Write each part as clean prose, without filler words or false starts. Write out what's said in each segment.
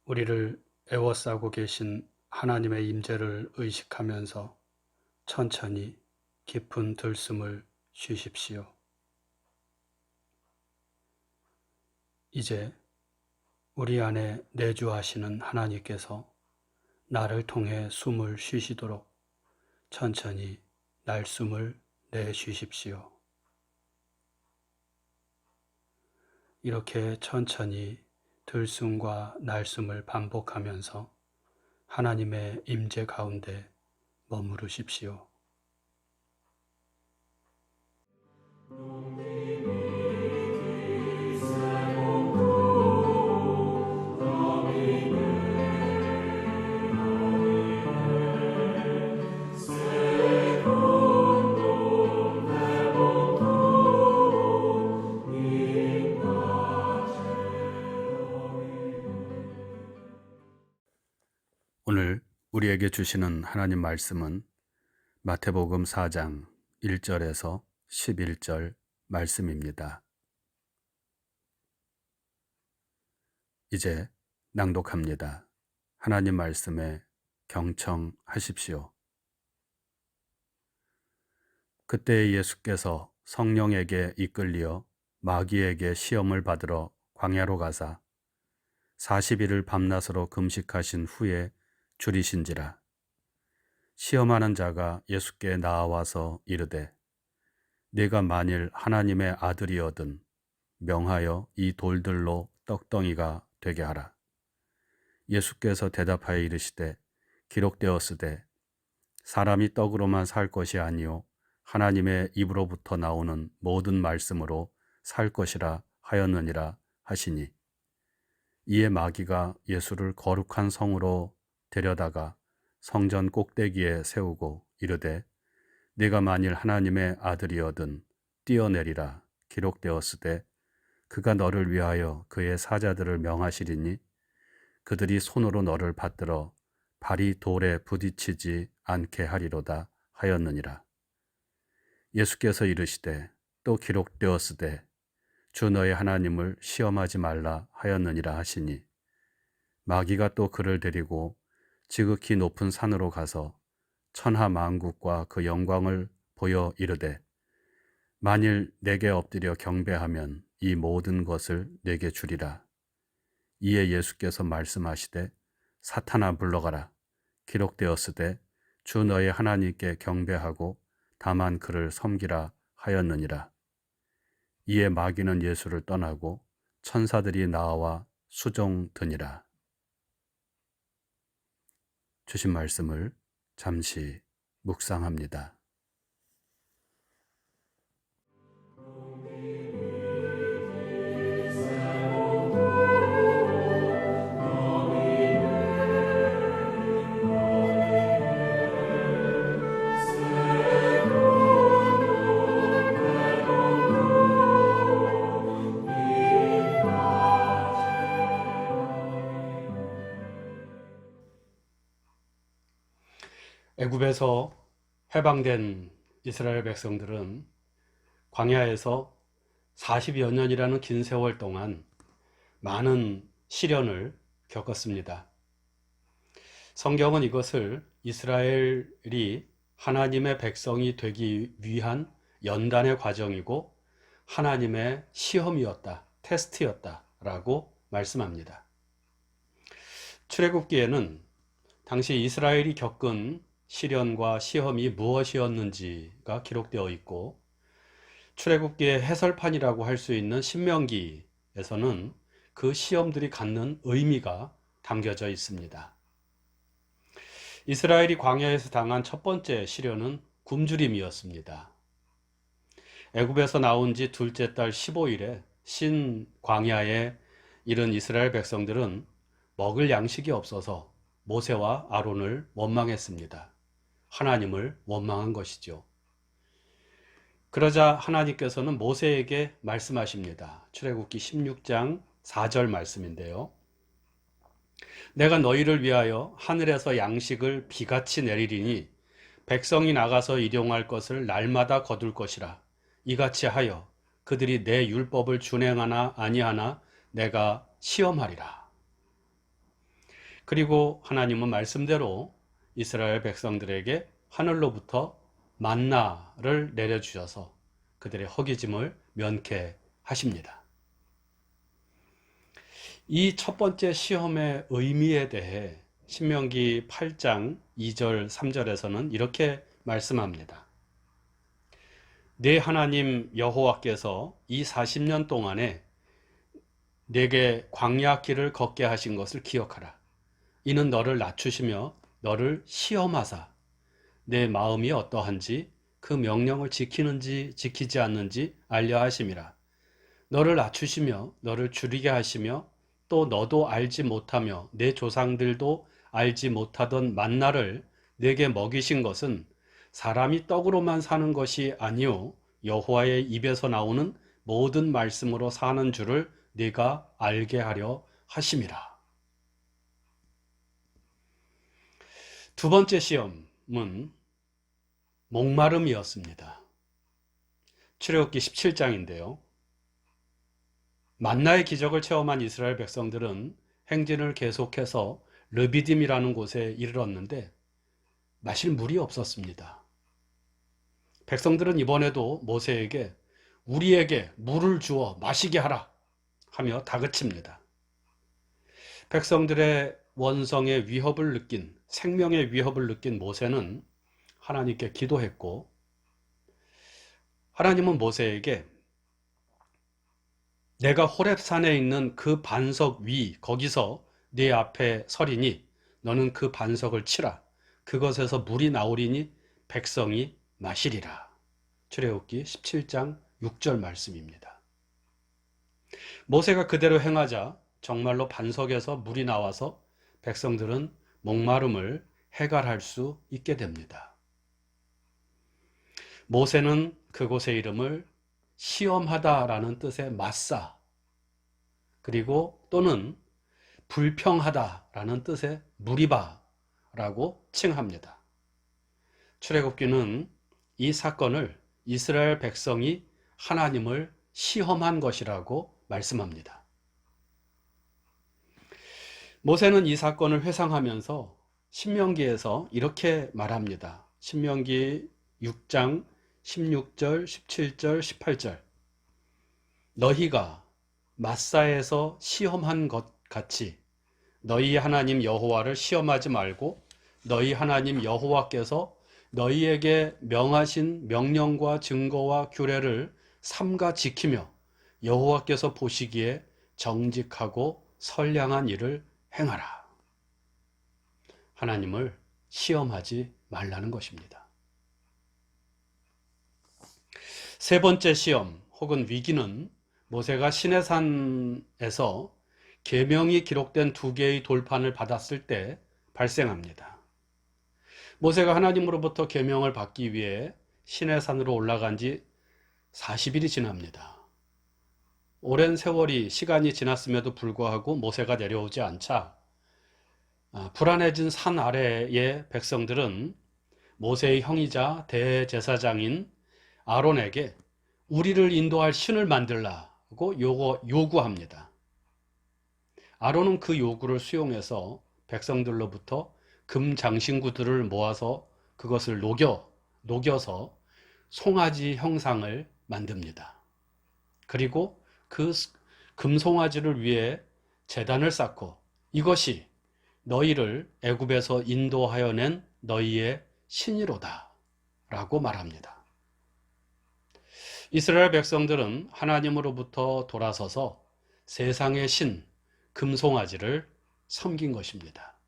우리를 애워싸고 계신 하나님의 임재를 의식하면서 천천히 깊은 들숨을 쉬십시오. 이제 우리 안에 내주하시는 하나님께서 나를 통해 숨을 쉬시도록 천천히 날숨을 내쉬십시오. 이렇게 천천히 들숨과 날숨을 반복하면서 하나님의 임재 가운데 머무르십시오. 오늘 우리에게 주시는 하나님 말씀은 마태복음 4장 1절에서 11절 말씀입니다. 이제 낭독합니다. 하나님 말씀에 경청하십시오. 그때 예수께서 성령에게 이끌리어 마귀에게 시험을 받으러 광야로 가사 40일을 밤낮으로 금식하신 후에 줄이신지라. 시험하는 자가 예수께 나와서 이르되 네가 만일 하나님의 아들이거든 명하여 이 돌들로 떡덩이가 되게 하라. 예수께서 대답하여 이르시되 기록되었으되 사람이 떡으로만 살 것이 아니요 하나님의 입으로부터 나오는 모든 말씀으로 살 것이라 하였느니라 하시니, 이에 마귀가 예수를 거룩한 성으로 데려다가 성전 꼭대기에 세우고 이르되 네가 만일 하나님의 아들이거든 뛰어내리라. 기록되었으되 그가 너를 위하여 그의 사자들을 명하시리니 그들이 손으로 너를 받들어 발이 돌에 부딪히지 않게 하리로다 하였느니라. 예수께서 이르시되 또 기록되었으되 주 너의 하나님을 시험하지 말라 하였느니라 하시니, 마귀가 또 그를 데리고 지극히 높은 산으로 가서 천하 만국과 그 영광을 보여 이르되 만일 내게 엎드려 경배하면 이 모든 것을 내게 주리라. 이에 예수께서 말씀하시되 사탄아 물러가라. 기록되었으되 주 너의 하나님께 경배하고 다만 그를 섬기라 하였느니라. 이에 마귀는 예수를 떠나고 천사들이 나와 수종드니라. 주신 말씀을 잠시 묵상합니다. 애굽에서 해방된 이스라엘 백성들은 광야에서 40여 년이라는 긴 세월 동안 많은 시련을 겪었습니다. 성경은 이것을 이스라엘이 하나님의 백성이 되기 위한 연단의 과정이고 하나님의 시험이었다, 테스트였다라고 말씀합니다. 출애굽기에는 당시 이스라엘이 겪은 시련과 시험이 무엇이었는지가 기록되어 있고, 출애굽기의 해설판이라고 할 수 있는 신명기에서는 그 시험들이 갖는 의미가 담겨져 있습니다. 이스라엘이 광야에서 당한 첫 번째 시련은 굶주림이었습니다. 애굽에서 나온 지 둘째 달 15일에 신광야에 이른 이스라엘 백성들은 먹을 양식이 없어서 모세와 아론을 원망했습니다. 하나님을 원망한 것이죠. 그러자 하나님께서는 모세에게 말씀하십니다. 출애굽기 16장 4절 말씀인데요. 내가 너희를 위하여 하늘에서 양식을 비같이 내리리니 백성이 나가서 일용할 것을 날마다 거둘 것이라. 이같이 하여 그들이 내 율법을 준행하나 아니하나 내가 시험하리라. 그리고 하나님은 말씀대로 이스라엘 백성들에게 하늘로부터 만나를 내려주셔서 그들의 허기짐을 면케하십니다. 이 첫 번째 시험의 의미에 대해 신명기 8장 2절 3절에서는 이렇게 말씀합니다. 네 하나님 여호와께서 이 40년 동안에 내게 광야 길을 걷게 하신 것을 기억하라. 이는 너를 낮추시며 너를 시험하사 내 마음이 어떠한지 그 명령을 지키는지 지키지 않는지 알려 하심이라. 너를 낮추시며 너를 줄이게 하시며 또 너도 알지 못하며 내 조상들도 알지 못하던 만나를 내게 먹이신 것은 사람이 떡으로만 사는 것이 아니요 여호와의 입에서 나오는 모든 말씀으로 사는 줄을 네가 알게 하려 하심이라. 두 번째 시험은 목마름이었습니다. 출애굽기 17장인데요. 만나의 기적을 체험한 이스라엘 백성들은 행진을 계속해서 르비딤이라는 곳에 이르렀는데 마실 물이 없었습니다. 백성들은 이번에도 모세에게 우리에게 물을 주어 마시게 하라 하며 다그칩니다. 백성들의 원성의 위협을 느낀 생명의 위협을 느낀 모세는 하나님께 기도했고 하나님은 모세에게 내가 호렙산에 있는 그 반석 위 거기서 네 앞에 서리니 너는 그 반석을 치라. 그것에서 물이 나오리니 백성이 마시리라. 출애굽기 17장 6절 말씀입니다. 모세가 그대로 행하자 정말로 반석에서 물이 나와서 백성들은 목마름을 해결할 수 있게 됩니다. 모세는 그곳의 이름을 시험하다라는 뜻의 마사 그리고 또는 불평하다라는 뜻의 무리바라고 칭합니다. 출애굽기는 이 사건을 이스라엘 백성이 하나님을 시험한 것이라고 말씀합니다. 모세는 이 사건을 회상하면서 신명기에서 이렇게 말합니다. 신명기 6장 16절, 17절, 18절 너희가 마사에서 시험한 것 같이 너희 하나님 여호와를 시험하지 말고 너희 하나님 여호와께서 너희에게 명하신 명령과 증거와 규례를 삼가 지키며 여호와께서 보시기에 정직하고 선량한 일을 행하라. 하나님을 시험하지 말라는 것입니다. 세 번째 시험 혹은 위기는 모세가 시내산에서 계명이 기록된 2개의 돌판을 받았을 때 발생합니다. 모세가 하나님으로부터 계명을 받기 위해 시내산으로 올라간 지 40일이 지납니다. 오랜 세월이 시간이 지났음에도 불구하고 모세가 내려오지 않자 불안해진 산 아래의 백성들은 모세의 형이자 대제사장인 아론에게 우리를 인도할 신을 만들라고 요구합니다. 아론은 그 요구를 수용해서 백성들로부터 금 장신구들을 모아서 그것을 녹여서 송아지 형상을 만듭니다. 그리고 그 금송아지를 위해 제단을 쌓고 이것이 너희를 애굽에서 인도하여 낸 너희의 신이로다 라고 말합니다. 이스라엘 백성들은 하나님으로부터 돌아서서 세상의 신 금송아지를 섬긴 것입니다.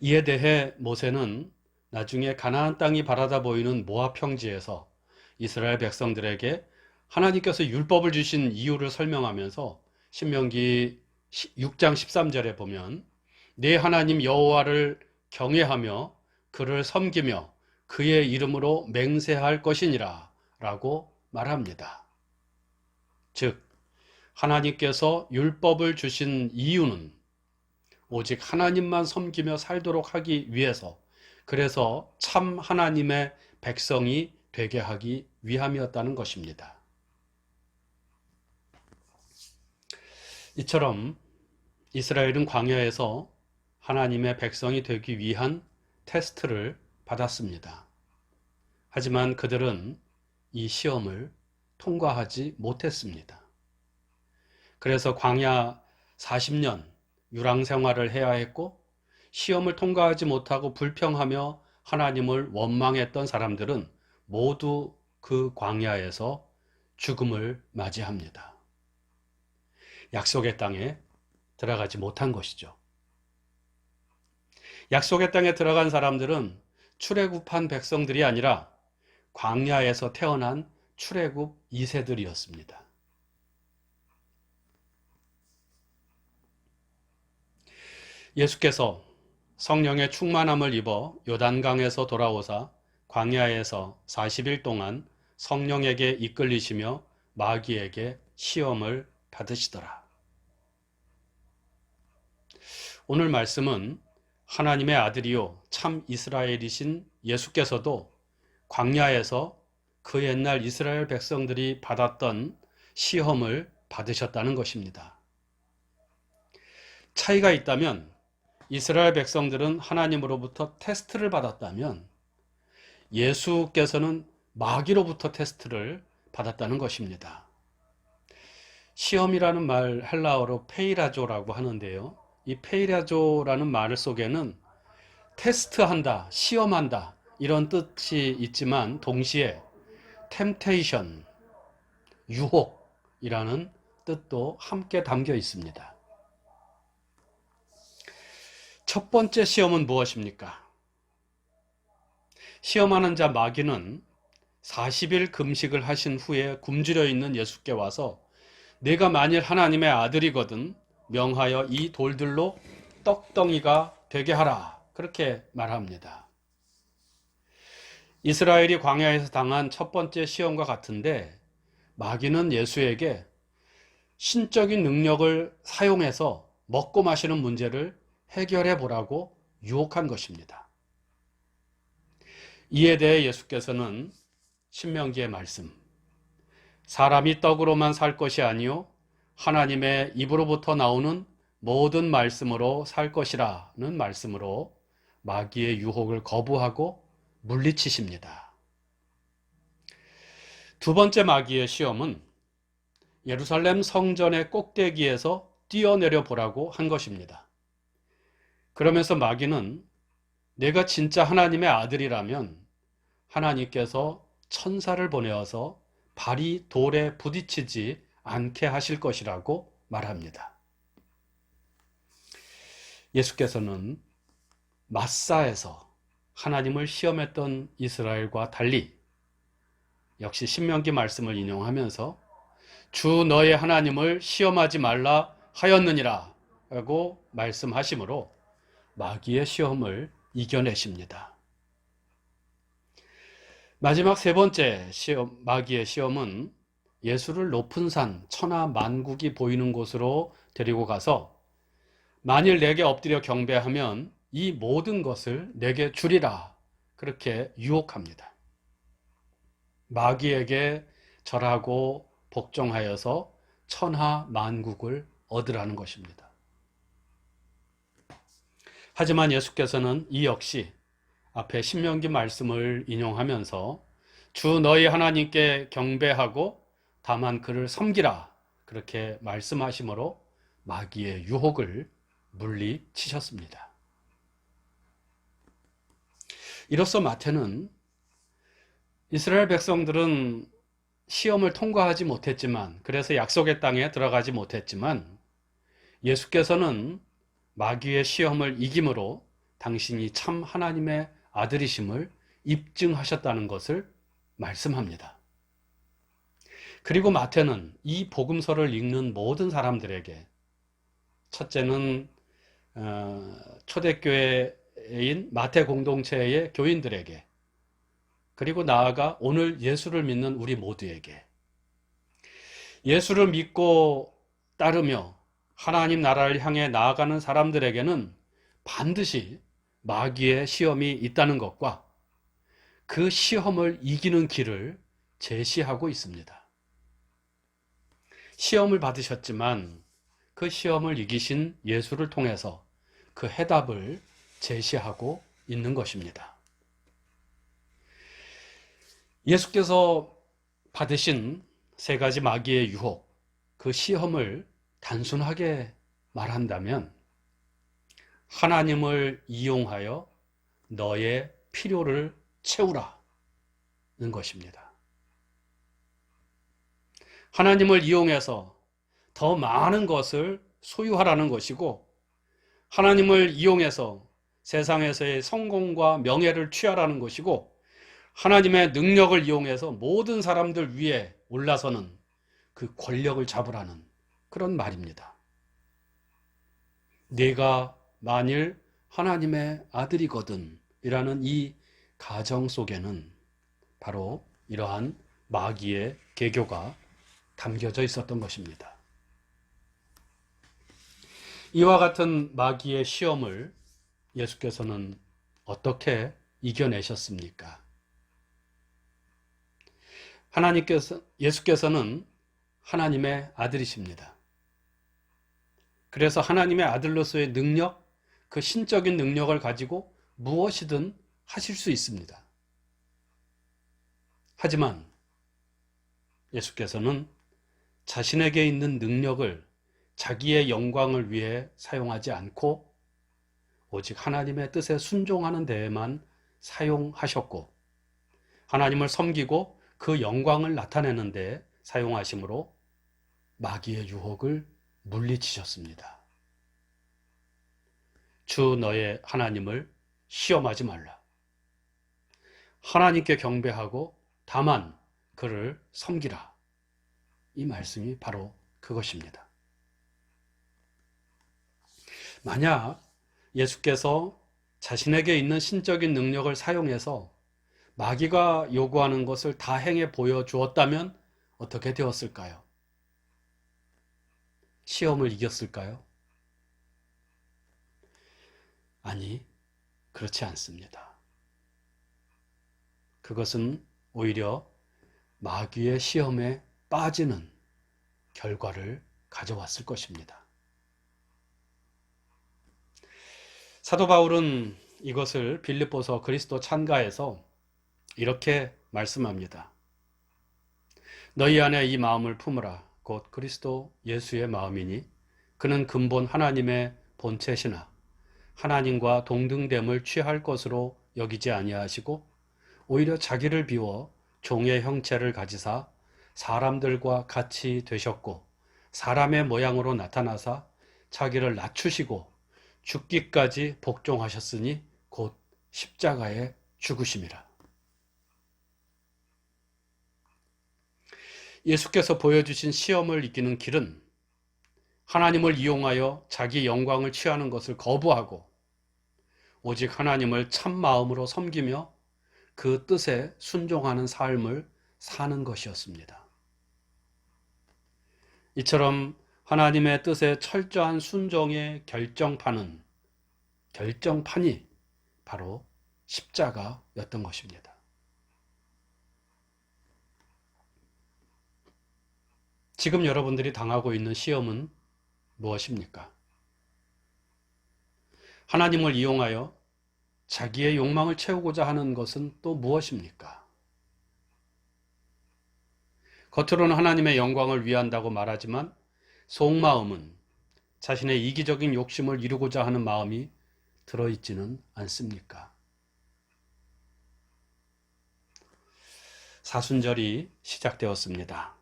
이에 대해 모세는 나중에 가나안 땅이 바라다 보이는 모압 평지에서 이스라엘 백성들에게 하나님께서 율법을 주신 이유를 설명하면서 신명기 6장 13절에 보면 네 하나님 여호와를 경외하며 그를 섬기며 그의 이름으로 맹세할 것이니라 라고 말합니다. 즉 하나님께서 율법을 주신 이유는 오직 하나님만 섬기며 살도록 하기 위해서 그래서 참 하나님의 백성이 되게 하기 위함이었다는 것입니다. 이처럼 이스라엘은 광야에서 하나님의 백성이 되기 위한 테스트를 받았습니다. 하지만 그들은 이 시험을 통과하지 못했습니다. 그래서 광야 40년 유랑 생활을 해야 했고, 시험을 통과하지 못하고 불평하며 하나님을 원망했던 사람들은 모두 그 광야에서 죽음을 맞이합니다. 약속의 땅에 들어가지 못한 것이죠. 약속의 땅에 들어간 사람들은 출애굽한 백성들이 아니라 광야에서 태어난 출애굽 2세들이었습니다. 예수께서 성령의 충만함을 입어 요단강에서 돌아오사 광야에서 40일 동안 성령에게 이끌리시며 마귀에게 시험을 받으시더라. 오늘 말씀은 하나님의 아들이요 참 이스라엘이신 예수께서도 광야에서 그 옛날 이스라엘 백성들이 받았던 시험을 받으셨다는 것입니다. 차이가 있다면 이스라엘 백성들은 하나님으로부터 테스트를 받았다면 예수께서는 마귀로부터 테스트를 받았다는 것입니다. 시험이라는 말 헬라어로 페이라조라고 하는데요. 이 페이라조라는 말 속에는 테스트한다, 시험한다 이런 뜻이 있지만 동시에 템테이션, 유혹이라는 뜻도 함께 담겨 있습니다. 첫 번째 시험은 무엇입니까? 시험하는 자 마귀는 40일 금식을 하신 후에 굶주려 있는 예수께 와서 내가 만일 하나님의 아들이거든 명하여 이 돌들로 떡덩이가 되게 하라 그렇게 말합니다. 이스라엘이 광야에서 당한 첫 번째 시험과 같은데 마귀는 예수에게 신적인 능력을 사용해서 먹고 마시는 문제를 해결해 보라고 유혹한 것입니다. 이에 대해 예수께서는 신명기의 말씀, 사람이 떡으로만 살 것이 아니요 하나님의 입으로부터 나오는 모든 말씀으로 살 것이라는 말씀으로 마귀의 유혹을 거부하고 물리치십니다. 두 번째 마귀의 시험은 예루살렘 성전의 꼭대기에서 뛰어내려 보라고 한 것입니다. 그러면서 마귀는 내가 진짜 하나님의 아들이라면 하나님께서 천사를 보내어서 발이 돌에 부딪히지 않게 하실 것이라고 말합니다. 예수께서는 마사에서 하나님을 시험했던 이스라엘과 달리 역시 신명기 말씀을 인용하면서 주 너의 하나님을 시험하지 말라 하였느니라 라고 말씀하시므로 마귀의 시험을 이겨내십니다. 마지막 세 번째 시험, 마귀의 시험은 예수를 높은 산 천하 만국이 보이는 곳으로 데리고 가서 만일 내게 엎드려 경배하면 이 모든 것을 내게 주리라 그렇게 유혹합니다. 마귀에게 절하고 복종하여서 천하 만국을 얻으라는 것입니다. 하지만 예수께서는 이 역시 앞에 신명기 말씀을 인용하면서 주 너희 하나님께 경배하고 다만 그를 섬기라 그렇게 말씀하심으로 마귀의 유혹을 물리치셨습니다. 이로써 마태는 이스라엘 백성들은 시험을 통과하지 못했지만 그래서 약속의 땅에 들어가지 못했지만 예수께서는 마귀의 시험을 이김으로 당신이 참 하나님의 아들이심을 입증하셨다는 것을 말씀합니다. 그리고 마태는 이 복음서를 읽는 모든 사람들에게 첫째는 초대교회인 마태 공동체의 교인들에게 그리고 나아가 오늘 예수를 믿는 우리 모두에게 예수를 믿고 따르며 하나님 나라를 향해 나아가는 사람들에게는 반드시 마귀의 시험이 있다는 것과 그 시험을 이기는 길을 제시하고 있습니다. 시험을 받으셨지만 그 그 시험을 이기신 예수를 통해서 그 해답을 제시하고 있는 것입니다. 예수께서 받으신 세 가지 마귀의 유혹, 그 시험을 단순하게 말한다면 하나님을 이용하여 너의 필요를 채우라는 것입니다. 하나님을 이용해서 더 많은 것을 소유하라는 것이고, 하나님을 이용해서 세상에서의 성공과 명예를 취하라는 것이고, 하나님의 능력을 이용해서 모든 사람들 위에 올라서는 그 권력을 잡으라는 그런 말입니다. 내가 만일 하나님의 아들이거든 이라는 이 가정 속에는 바로 이러한 마귀의 계교가 담겨져 있었던 것입니다. 이와 같은 마귀의 시험을 예수께서는 어떻게 이겨내셨습니까? 예수께서는 하나님의 아들이십니다. 그래서 하나님의 아들로서의 능력, 그 신적인 능력을 가지고 무엇이든 하실 수 있습니다. 하지만 예수께서는 자신에게 있는 능력을 자기의 영광을 위해 사용하지 않고 오직 하나님의 뜻에 순종하는 데에만 사용하셨고, 하나님을 섬기고 그 영광을 나타내는 데 사용하심으로 마귀의 유혹을 물리치셨습니다. 주 너의 하나님을 시험하지 말라. 하나님께 경배하고 다만 그를 섬기라. 이 말씀이 바로 그것입니다. 만약 예수께서 자신에게 있는 신적인 능력을 사용해서 마귀가 요구하는 것을 다 행해 보여주었다면 어떻게 되었을까요? 시험을 이겼을까요? 아니, 그렇지 않습니다. 그것은 오히려 마귀의 시험에 빠지는 결과를 가져왔을 것입니다. 사도 바울은 이것을 빌립보서 그리스도 찬가에서 이렇게 말씀합니다. 너희 안에 이 마음을 품으라. 곧 그리스도 예수의 마음이니 그는 근본 하나님의 본체시나 하나님과 동등됨을 취할 것으로 여기지 아니하시고 오히려 자기를 비워 종의 형체를 가지사 사람들과 같이 되셨고 사람의 모양으로 나타나사 자기를 낮추시고 죽기까지 복종하셨으니 곧 십자가에 죽으심이라. 예수께서 보여주신 시험을 이기는 길은 하나님을 이용하여 자기 영광을 취하는 것을 거부하고 오직 하나님을 참 마음으로 섬기며 그 뜻에 순종하는 삶을 사는 것이었습니다. 이처럼 하나님의 뜻에 철저한 순종의 결정판이 바로 십자가였던 것입니다. 지금 여러분들이 당하고 있는 시험은 무엇입니까? 하나님을 이용하여 자기의 욕망을 채우고자 하는 것은 또 무엇입니까? 겉으로는 하나님의 영광을 위한다고 말하지만 속마음은 자신의 이기적인 욕심을 이루고자 하는 마음이 들어있지는 않습니까? 사순절이 시작되었습니다.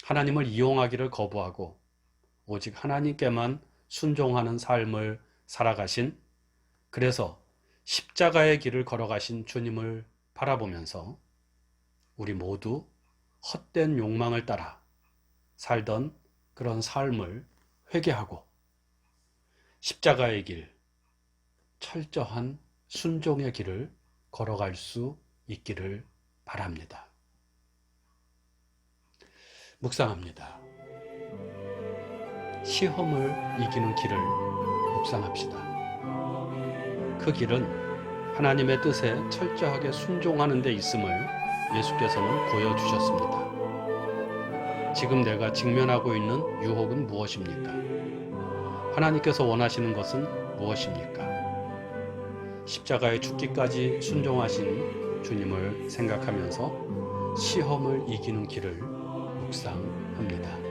하나님을 이용하기를 거부하고 오직 하나님께만 순종하는 삶을 살아가신, 그래서 십자가의 길을 걸어가신 주님을 바라보면서 우리 모두 헛된 욕망을 따라 살던 그런 삶을 회개하고 십자가의 길, 철저한 순종의 길을 걸어갈 수 있기를 바랍니다. 묵상합니다. 시험을 이기는 길을 묵상합시다. 그 길은 하나님의 뜻에 철저하게 순종하는 데 있음을 예수께서는 보여주셨습니다. 지금 내가 직면하고 있는 유혹은 무엇입니까? 하나님께서 원하시는 것은 무엇입니까? 십자가의 죽기까지 순종하신 주님을 생각하면서 시험을 이기는 길을 묵상합니다.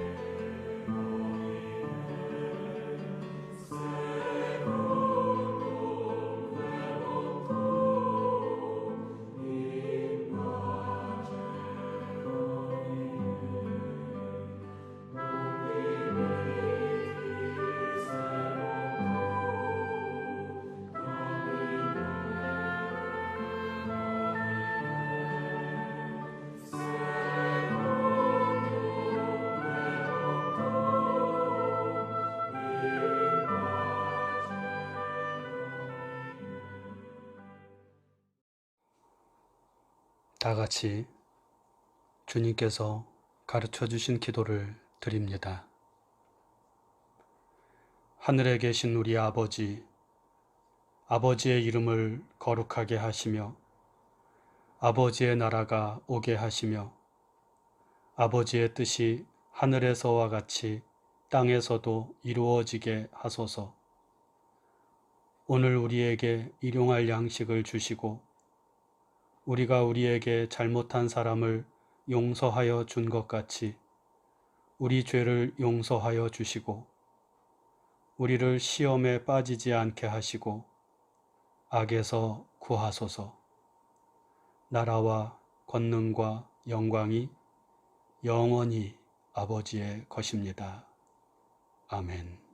다 같이 주님께서 가르쳐 주신 기도를 드립니다. 하늘에 계신 우리 아버지, 아버지의 이름을 거룩하게 하시며 아버지의 나라가 오게 하시며 아버지의 뜻이 하늘에서와 같이 땅에서도 이루어지게 하소서. 오늘 우리에게 일용할 양식을 주시고 우리가 우리에게 잘못한 사람을 용서하여 준 것 같이 우리 죄를 용서하여 주시고 우리를 시험에 빠지지 않게 하시고 악에서 구하소서. 나라와 권능과 영광이 영원히 아버지의 것입니다. 아멘.